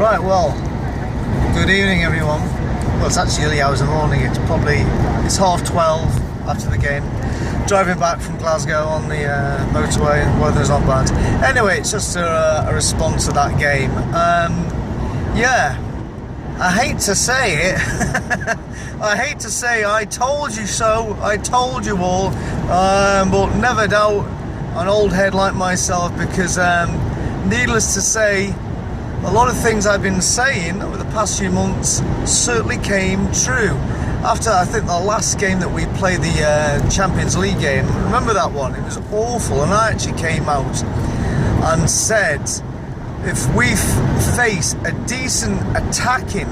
Right, well, good evening everyone. Well, it's actually early hours of the morning. It's 12:30 after the game. Driving back from Glasgow on the motorway, and weather's not bad. Anyway, it's just a response to that game. Yeah, I hate to say it. I hate to say I told you so, I told you all, but never doubt an old head like myself, because needless to say, a lot of things I've been saying over the past few months certainly came true. After, I think, the last game that we played, the Champions League game, remember that one? It was awful, and I actually came out and said, if we face a decent attacking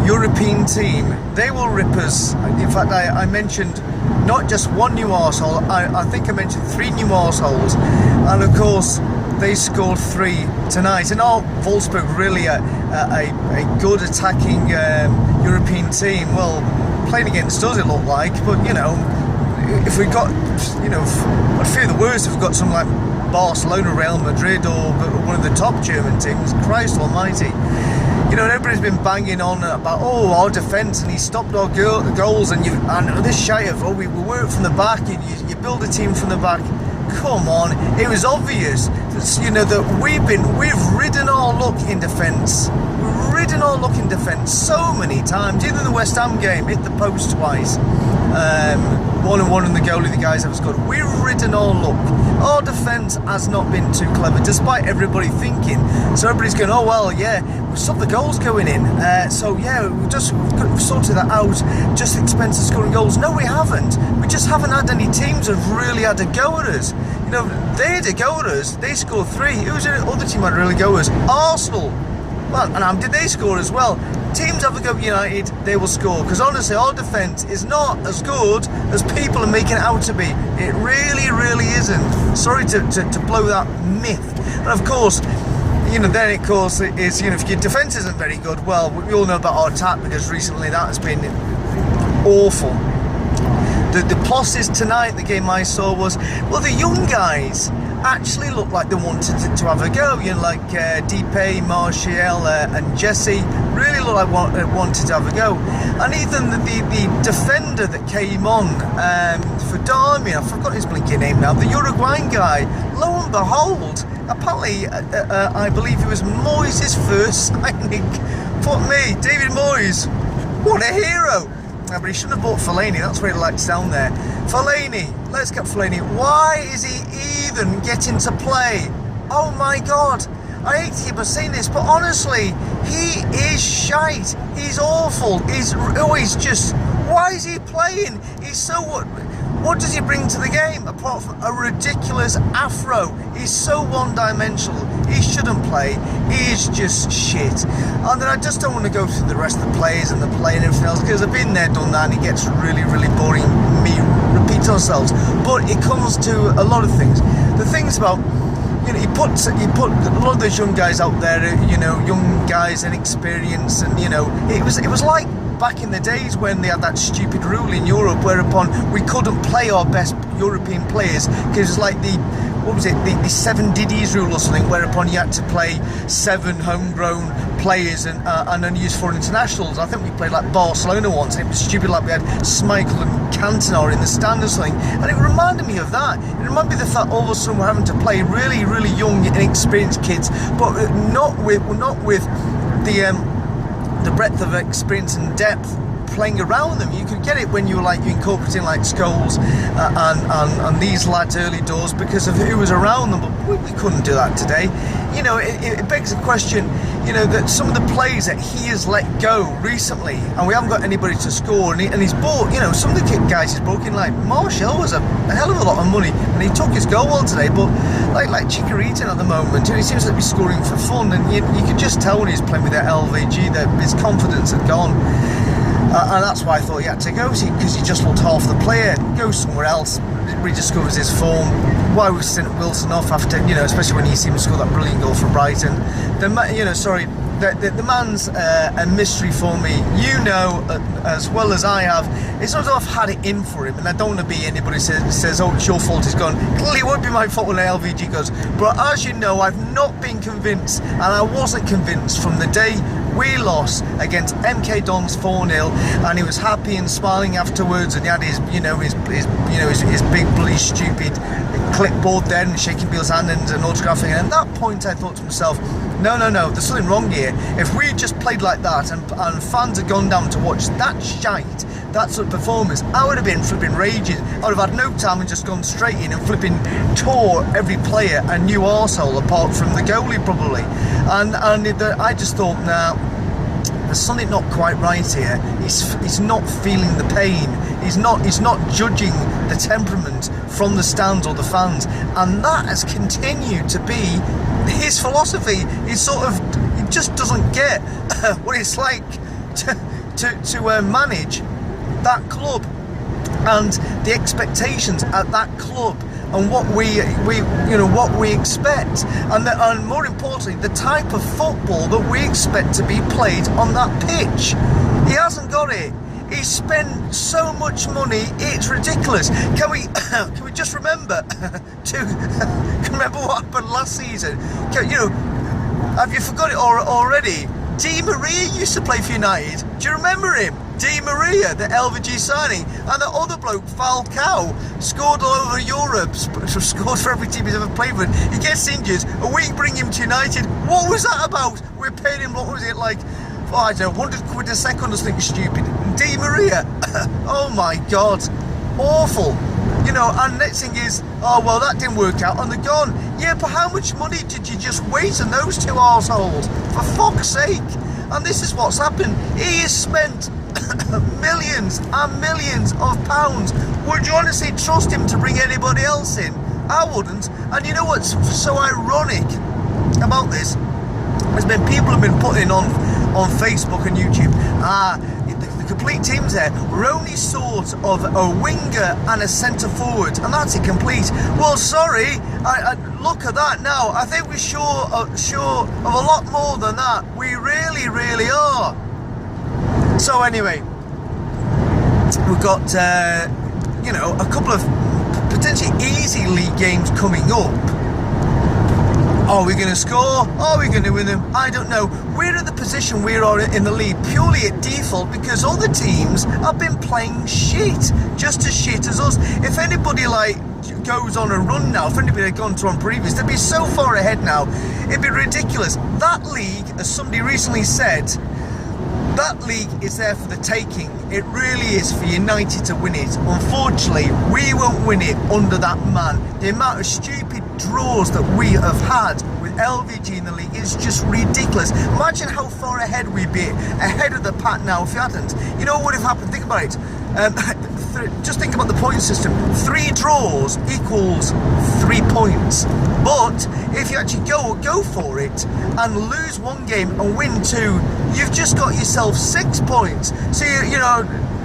European team, they will rip us. In fact, I mentioned not just one new arsehole, I think I mentioned 3 new arseholes, and of course they scored 3 tonight. And Wolfsburg really a good attacking European team. Well, playing against us it looked like, but you know, if we got, you know, I'd fear the worst if we've got something like Barcelona, Real Madrid, or one of the top German teams. Christ almighty. You know, everybody's been banging on about, oh, our defence, and he stopped our goals, and this shite of, oh, we work from the back, and you build a team from the back. Come on, it was obvious, you know, that we've ridden our luck in defence. We've ridden our luck in defence so many times. Even the West Ham game, hit the post twice. 1-1 in the goalie, the guys have scored. We've ridden our luck. Our defence has not been too clever, despite everybody thinking. So everybody's going, oh well, yeah, we've stopped the goals going in. So yeah, we've sorted that out. Just the expense of scoring goals. No, we haven't. We just haven't had any teams that have really had a go at us. You know, they had a go at us. They scored 3. Who's the other team had a really go at us? Arsenal. Well, and did they score as well? Teams have a go at United, they will score. Because honestly, our defence is not as good as people are making it out to be. It really, really isn't. Sorry to blow that myth. And of course, you know, then of course it is, you know, if your defence isn't very good, well, we all know about our attack, because recently that has been awful. The pluses tonight, the game I saw, was, well, the young guys actually looked like they wanted to have a go. You know, like Depe, Martial, and Jesse really looked like wanted to have a go. And even the defender that came on for Darmian, I forgot his blinking name now, the Uruguayan guy, lo and behold, apparently I believe it was Moyes' first signing. Fuck me, David Moyes, what a hero. But he shouldn't have bought Fellaini, that's where it likes down there. Fellaini, let's get Fellaini. Why is he even getting to play? Oh my god, I hate to keep on saying this, but honestly, he is shite. He's awful. He's just, why is he playing? He's so, what does he bring to the game apart from a ridiculous afro? He's so one-dimensional. He shouldn't play. He is just shit. And then I just don't want to go through the rest of the players and the play and everything else, because I've been there, done that, and it gets really, really boring. Me repeat ourselves. But it comes to a lot of things. The things about, you know, you put a lot of those young guys out there, you know, young guys and experience, and you know, it was like back in the days when they had that stupid rule in Europe, whereupon we couldn't play our best European players, because it was like the 7 Diddy's rule or something, whereupon you had to play 7 homegrown players and only use 4 internationals. I think we played like Barcelona once, and it was stupid, like we had Schmeichel and Cantona in the stand or something, and it reminded me of that. It reminded me of the fact all of a sudden we're having to play really, really young, inexperienced kids, but not with the breadth of experience and depth playing around them. You could get it when you were like incorporating like Scholes and these lads early doors because of who was around them, but we couldn't do that today. You know, it begs the question, you know, that some of the plays that he has let go recently, and we haven't got anybody to score, and he's bought, you know, some of the guys he's broken, like Martial was a hell of a lot of money, and he took his goal on today, but like Chikorita at the moment, he seems to be scoring for fun, and you could just tell when he's playing with that LVG that his confidence had gone. And that's why I thought he had to go, because he just looked half the player. Go somewhere else, rediscovers his form. Why we sent Wilson off after, you know, especially when you see him score that brilliant goal for Brighton. Then, you know, sorry, the man's a mystery for me. You know as well as I have. It's not as though I've had it in for him, and I don't want to be anybody who says, oh, it's your fault he's gone. Clearly it won't be my fault when LVG goes. But as you know, I've not been convinced, and I wasn't convinced from the day we lost against MK Dons 4-0, and he was happy and smiling afterwards, and he had his big bloody stupid clipboard then, shaking people's hand and autographing. And at that point I thought to myself, no, there's something wrong here. If we just played like that and fans had gone down to watch that shite, that sort of performance, I would have been flipping raging. I would have had no time and just gone straight in and flipping tore every player a new arsehole apart from the goalie probably. And I just thought, nah, there's something not quite right here. He's not feeling the pain. He's not judging the temperament from the stands or the fans, and that has continued to be his philosophy. He just doesn't get what it's like to manage that club and the expectations at that club, and what we expect, and more importantly, the type of football that we expect to be played on that pitch. He hasn't got it. He spent so much money, it's ridiculous. Can we just remember remember what happened last season? Have you forgot it already? Di Maria used to play for United. Do you remember him? Di Maria, the LVG signing, and the other bloke, Falcao, scored all over Europe, scored for every team he's ever played with. He gets injured, and we bring him to United. What was that about? We paid him, what was it, like, I don't know, 100 quid a second or something stupid. Di Maria, oh my God, awful. And next thing is, oh well, that didn't work out, and they're gone. Yeah, but how much money did you just waste on those two arseholes? For fuck's sake. And this is what's happened. He has spent millions and millions of pounds. Would you honestly trust him to bring anybody else in? I wouldn't. And you know what's so ironic about this? There's been people who've been putting on Facebook and YouTube, the complete team's there. We're only sort of a winger and a centre forward, and that's it complete. Well, sorry, I look at that now. I think we're sure of a lot more than that. We really, really are. So anyway, we've got a couple of potentially easy league games coming up. Are we going to score? Are we going to win them? I don't know. We're at the position we are in the league purely at default because other teams have been playing shit, just as shit as us. If anybody goes on a run now, if anybody had gone to on previous, they'd be so far ahead now. It'd be ridiculous. That league, as somebody recently said, that league is there for the taking. It really is for United to win it. Unfortunately, we won't win it under that man. The amount of stupid draws that we have had with LVG in the league is just ridiculous. Imagine how far ahead we'd be, ahead of the pack now if you hadn't. You know what would have happened? Think about it. Just think about the point system. 3 draws equals 3 points. But if you actually go for it and lose 1 game and win 2, you've just got yourself 6 points. So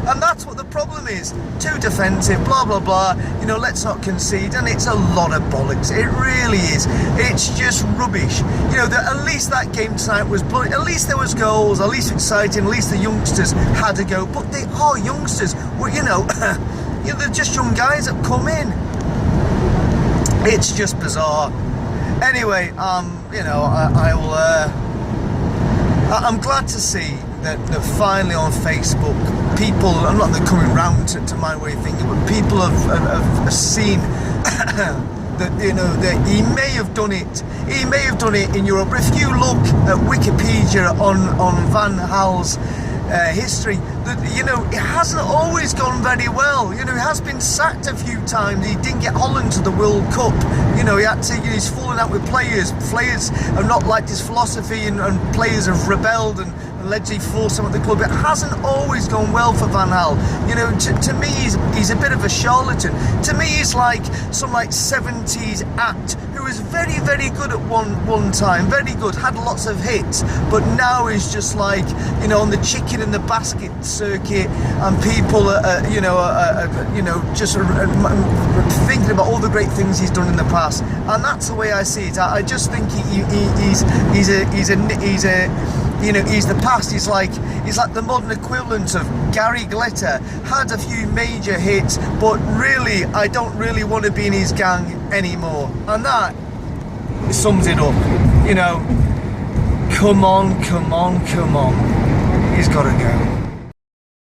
and that's what the problem is. Too defensive, blah blah blah. Let's not concede, and it's a lot of bollocks. It really is. It's just rubbish. At least that game tonight was bloody. At least there was goals. At least exciting. At least the youngsters had a go. But they are youngsters. Well, they're just young guys that come in. It's just bizarre. Anyway, I'm glad to see that finally on Facebook, people, I'm not coming round to my way of thinking, but people have seen that that he may have done it. He may have done it in Europe. But if you look at Wikipedia on Van Gaal's history, that it hasn't always gone very well. He has been sacked a few times. He didn't get Holland to the World Cup. He's fallen out with players. Players have not liked his philosophy, and players have rebelled and allegedly forced him at the club. It hasn't always gone well for Van Gaal. To me, he's a bit of a charlatan. To me, he's like some 70s act who was very, very good at one time, very good, had lots of hits, but now is just on the chicken in the basket circuit, and people just thinking about all the great things he's done in the past, and that's the way I see it. I just think he's a You know, he's the past. He's like the modern equivalent of Gary Glitter. Had a few major hits, but really, I don't really want to be in his gang anymore. And that sums it up. You know, come on, come on, come on. He's got to go.